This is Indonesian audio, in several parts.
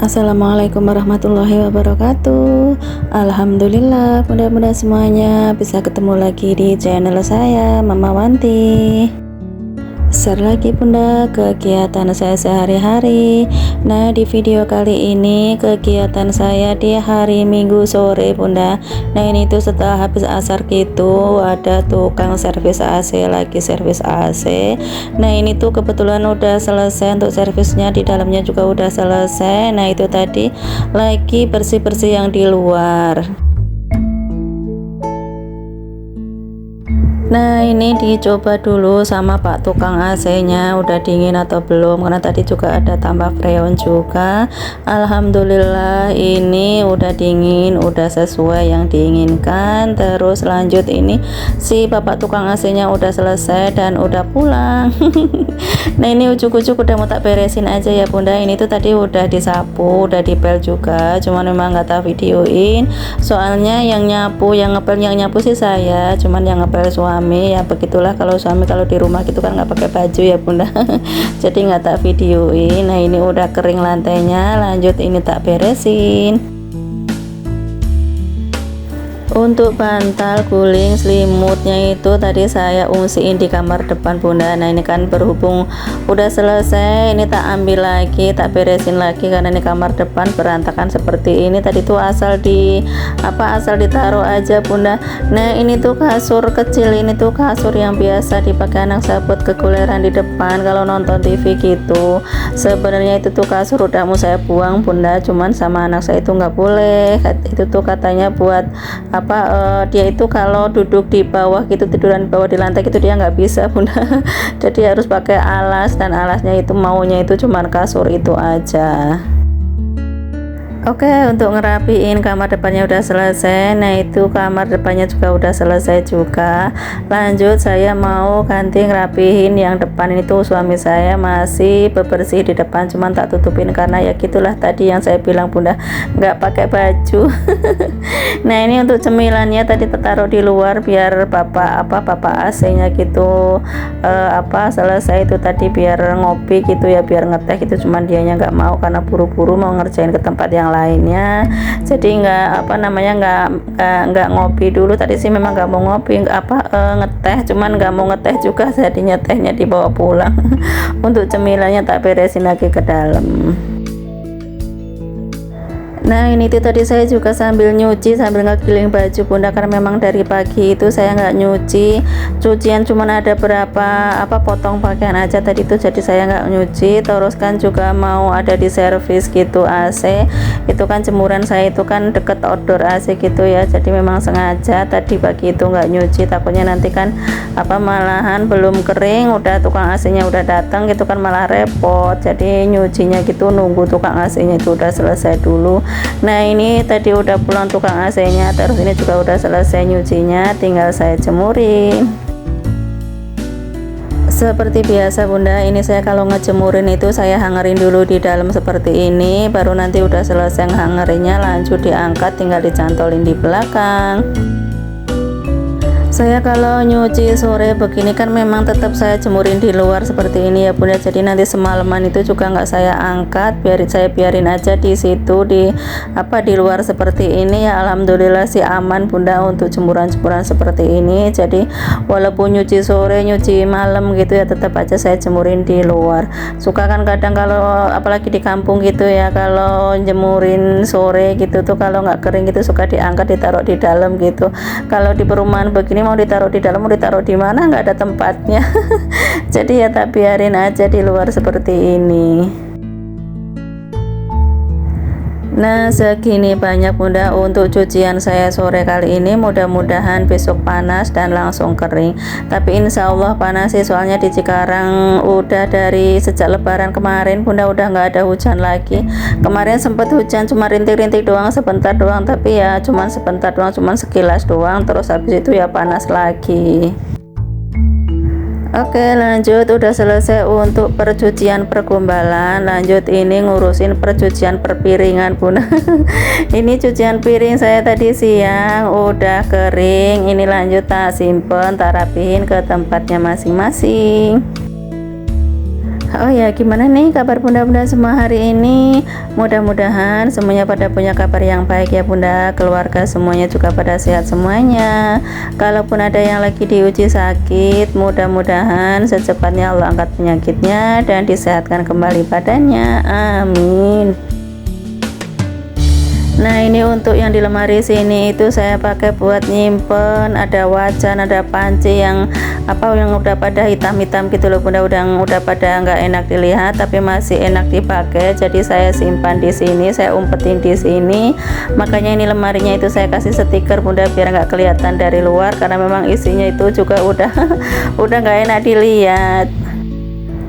Assalamualaikum warahmatullahi wabarakatuh. Alhamdulillah, mudah-mudahan semuanya bisa ketemu lagi di channel saya, Mama Wanti. Share lagi bunda kegiatan saya sehari-hari. Nah, di video kali ini kegiatan saya di hari Minggu sore bunda. Nah, ini tuh setelah habis asar gitu ada tukang servis AC, lagi servis AC. Nah, ini tuh kebetulan udah selesai untuk servisnya, di dalamnya juga udah selesai. Nah, itu tadi lagi bersih-bersih yang di luar. Nah, ini dicoba dulu sama Pak tukang AC-nya udah dingin atau belum, karena tadi juga ada tambah freon juga. Alhamdulillah ini udah dingin, udah sesuai yang diinginkan. Terus lanjut, ini si Bapak tukang AC-nya udah selesai dan udah pulang. Nah, ini ujuk-ujuk udah mau tak beresin aja ya bunda. Ini tuh tadi udah disapu, udah dipel juga, cuman memang nggak tak videoin soalnya yang nyapu, yang ngepel, yang nyapu sih saya, cuman yang ngepel suami. Ya begitulah, kalau suami kalau di rumah gitu kan nggak pakai baju ya bunda. Jadi nggak tak videoin. Nah, ini udah kering lantainya, lanjut ini tak beresin. Untuk bantal guling selimutnya itu tadi saya ungsiin di kamar depan bunda. Nah, ini kan berhubung udah selesai, ini tak ambil lagi, tak beresin lagi karena ini kamar depan berantakan seperti ini. Tadi tuh asal ditaruh aja bunda. Nah, ini tuh kasur kecil, ini tuh kasur yang biasa dipakai anak saya buat kegoleran di depan kalau nonton TV gitu. Sebenarnya itu tuh kasur udah mau saya buang bunda, cuman sama anak saya itu nggak boleh. Itu tuh katanya buat dia itu kalau duduk di bawah gitu, tiduran di bawah di lantai gitu, dia nggak bisa bunda. Jadi harus pakai alas, dan alasnya itu maunya itu cuman kasur itu aja. Oke, untuk ngerapiin kamar depannya udah selesai. Nah, itu kamar depannya juga udah selesai juga. Lanjut, saya mau ganti ngerapihin yang depan. Ini tuh suami saya masih bebersih di depan, cuman tak tutupin karena ya gitulah tadi yang saya bilang bunda, nggak pakai baju. Nah, ini untuk cemilannya tadi taruh di luar biar bapak AC-nya gitu selesai itu tadi, biar ngopi gitu ya, biar ngeteh gitu. Cuman dianya nggak mau karena buru-buru mau ngerjain ke tempat yang lainnya. Jadi nggak ngopi dulu. Tadi sih memang nggak mau ngopi, ngeteh, cuman nggak mau ngeteh juga, jadinya tehnya dibawa pulang. Untuk cemilannya tak beresin lagi ke dalam. Nah, ini tuh tadi saya juga sambil nyuci, sambil ngegiling baju bunda, karena memang dari pagi itu saya nggak nyuci, cucian cuman ada berapa potong pakaian aja tadi itu, jadi saya nggak nyuci. Terus kan juga mau ada di servis gitu AC, itu kan jemuran saya itu kan deket outdoor AC gitu ya, jadi memang sengaja tadi pagi itu nggak nyuci, takutnya nanti kan malahan belum kering udah tukang AC-nya udah datang gitu kan, malah repot. Jadi nyucinya gitu nunggu tukang AC-nya itu udah selesai dulu. Nah, ini tadi udah pulang tukang AC-nya, terus ini juga udah selesai nyucinya, tinggal saya jemurin. Seperti biasa bunda, ini saya kalau ngejemurin itu saya hangerin dulu di dalam seperti ini, baru nanti udah selesai hangerinnya lanjut diangkat, tinggal dicantolin di belakang. Saya kalau nyuci sore begini kan memang tetap saya jemurin di luar seperti ini ya bunda. Jadi nanti semalaman itu juga nggak saya angkat, saya biarin aja di situ di luar seperti ini ya. Alhamdulillah sih aman bunda untuk jemuran-jemuran seperti ini. Jadi walaupun nyuci sore, nyuci malam gitu ya, tetap aja saya jemurin di luar. Suka kan kadang kalau apalagi di kampung gitu ya, kalau jemurin sore gitu tuh kalau nggak kering gitu suka diangkat, ditaruh di dalam gitu. Kalau di perumahan begini mau ditaruh di dalam, mau ditaruh di mana, nggak ada tempatnya. Jadi ya tak biarin aja di luar seperti ini. Nah, segini banyak bunda untuk cucian saya sore kali ini. Mudah-mudahan besok panas dan langsung kering. Tapi insya Allah panas sih, soalnya di Cikarang udah dari sejak lebaran kemarin bunda udah nggak ada hujan lagi. Kemarin sempat hujan cuma rintik-rintik doang, sebentar doang, tapi ya cuman sebentar doang, cuman sekilas doang, terus habis itu ya panas lagi. Oke, lanjut, udah selesai untuk percucian pergombalan. Lanjut ini ngurusin percucian perpiringan bunda. Ini cucian piring saya tadi siang udah kering, ini lanjut tak simpen, tak rapihin ke tempatnya masing-masing. Oh ya, gimana nih kabar bunda-bunda semua hari ini? Mudah-mudahan semuanya pada punya kabar yang baik ya bunda. Keluarga semuanya juga pada sehat semuanya. Kalaupun ada yang lagi diuji sakit, mudah-mudahan secepatnya Allah angkat penyakitnya dan disehatkan kembali badannya. Amin. Nah, ini untuk yang di lemari sini itu saya pakai buat nyimpen, ada wajan, ada panci yang udah pada hitam-hitam gitu loh bunda, udah pada nggak enak dilihat tapi masih enak dipakai, jadi saya simpan di sini, saya umpetin di sini. Makanya ini lemarinya itu saya kasih stiker bunda biar nggak kelihatan dari luar, karena memang isinya itu juga udah udah nggak enak dilihat.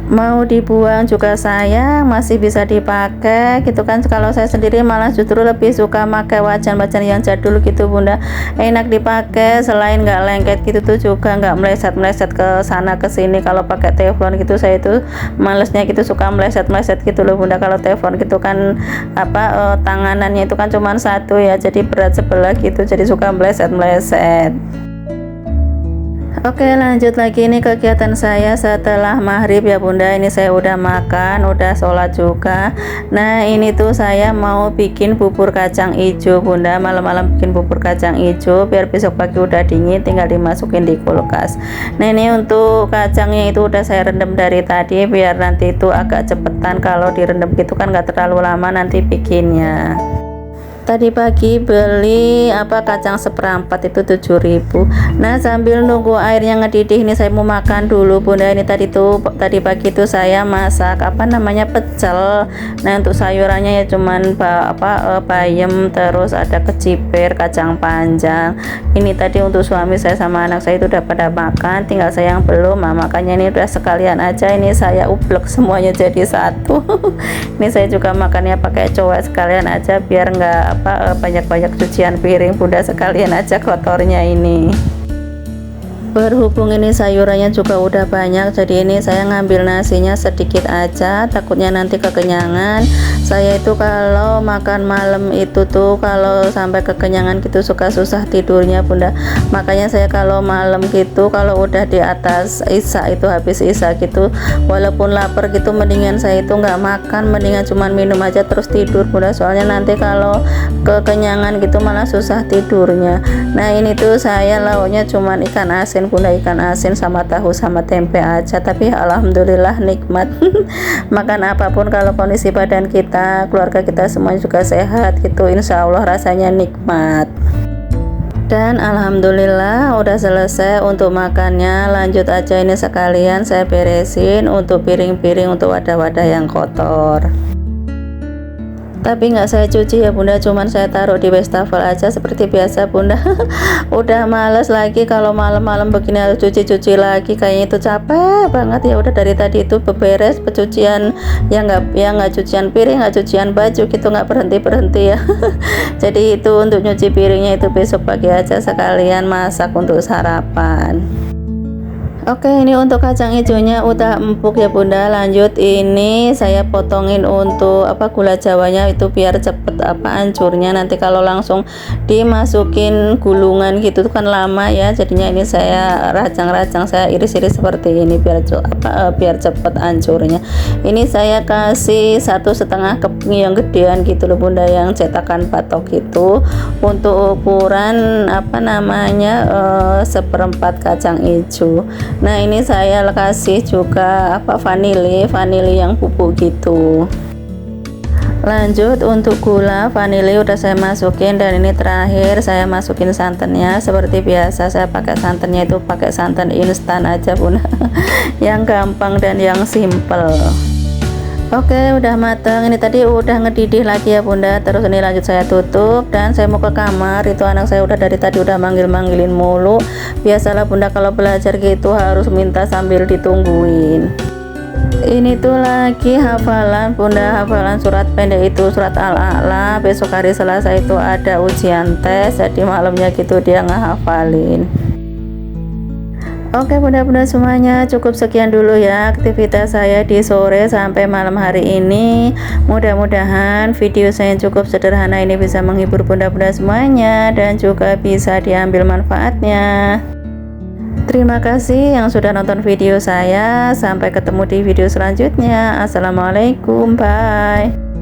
Mau dibuang juga sayang, masih bisa dipakai gitu kan. Kalau saya sendiri malah justru lebih suka pakai wajan-wajan yang jadul gitu bunda, enak dipakai, selain nggak lengket gitu tuh juga nggak meleset-meleset ke sana ke sini. Kalau pakai teflon gitu saya itu malesnya gitu, suka meleset-meleset gitu loh bunda. Kalau teflon gitu kan tanganannya itu kan cuma satu ya, jadi berat sebelah gitu, jadi suka meleset-meleset. Oke, lanjut lagi nih kegiatan saya setelah maghrib ya bunda. Ini saya udah makan, udah sholat juga. Nah, ini tuh saya mau bikin bubur kacang hijau bunda, malam-malam bikin bubur kacang hijau biar besok pagi udah dingin tinggal dimasukin di kulkas. Nah, ini untuk kacangnya itu udah saya rendam dari tadi biar nanti itu agak cepetan. Kalau direndam gitu kan nggak terlalu lama nanti bikinnya. Tadi pagi beli kacang seperempat itu 7.000. Nah, sambil nunggu airnya ngedidih ini saya mau makan dulu bunda. Ini tadi pagi itu saya masak pecel. Nah, untuk sayurannya ya cuman bayam, terus ada kecipir, kacang panjang. Ini tadi untuk suami saya sama anak saya itu udah pada makan, tinggal saya yang belum. Nah, makanya ini udah sekalian aja ini saya ublek semuanya jadi satu. Ini saya juga makannya pakai cowek sekalian aja biar nggak banyak-banyak cucian piring bunda, sekalian aja kotornya ini. Berhubung ini sayurannya juga udah banyak, jadi ini saya ngambil nasinya sedikit aja, takutnya nanti kekenyangan. Saya itu kalau makan malam itu tuh kalau sampai kekenyangan gitu suka susah tidurnya bunda. Makanya saya kalau malam gitu, kalau udah di atas isya itu, habis isya gitu, walaupun lapar gitu mendingan saya itu nggak makan, mendingan cuman minum aja terus tidur bunda. Soalnya nanti kalau kekenyangan gitu malah susah tidurnya. Nah, ini tuh saya lauknya cuman ikan asin bunda, ikan asin sama tahu sama tempe aja, tapi alhamdulillah nikmat. Makan apapun kalau kondisi badan kita, keluarga kita semuanya juga sehat gitu, insya Allah rasanya nikmat. Dan alhamdulillah udah selesai untuk makannya. Lanjut aja ini sekalian saya beresin untuk piring-piring, untuk wadah-wadah yang kotor. Tapi nggak saya cuci ya bunda, cuman saya taruh di wastafel aja seperti biasa bunda. Udah males lagi kalau malam-malam begini harus cuci-cuci lagi, kayaknya itu capek banget ya. Udah dari tadi itu beberes pecucian ya nggak cucian piring, nggak cucian baju gitu, nggak berhenti ya. Jadi itu untuk nyuci piringnya itu besok pagi aja sekalian masak untuk sarapan. Oke, ini untuk kacang hijaunya udah empuk ya bunda. Lanjut ini saya potongin untuk gula jawanya itu biar cepet hancurnya. Nanti kalau langsung dimasukin gulungan gitu kan lama ya, jadinya ini saya rajang-rajang, saya iris-iris seperti ini biar cepet hancurnya. Ini saya kasih 1,5 keping yang gedean gitu loh bunda, yang cetakan patok itu, untuk ukuran seperempat kacang hijau. Nah, ini saya kasih juga vanili yang bubuk gitu. Lanjut untuk gula vanili udah saya masukin, dan ini terakhir saya masukin santannya. Seperti biasa saya pakai santannya itu pakai santan instan aja bunda. Yang gampang dan yang simple. Oke, udah mateng. Ini tadi udah ngedidih lagi ya bunda. Terus ini lanjut saya tutup dan saya mau ke kamar. Itu anak saya udah dari tadi udah manggil-manggilin mulu. Biasalah bunda kalau belajar gitu harus minta sambil ditungguin. Ini tuh lagi hafalan bunda, hafalan surat pendek itu, surat Al-A'la. Besok hari Selasa itu ada ujian tes, jadi malamnya gitu dia ngehafalin. Oke bunda-bunda semuanya, cukup sekian dulu ya aktivitas saya di sore sampai malam hari ini. Mudah-mudahan video saya cukup sederhana ini bisa menghibur bunda-bunda semuanya dan juga bisa diambil manfaatnya. Terima kasih yang sudah nonton video saya. Sampai ketemu di video selanjutnya. Assalamualaikum, bye.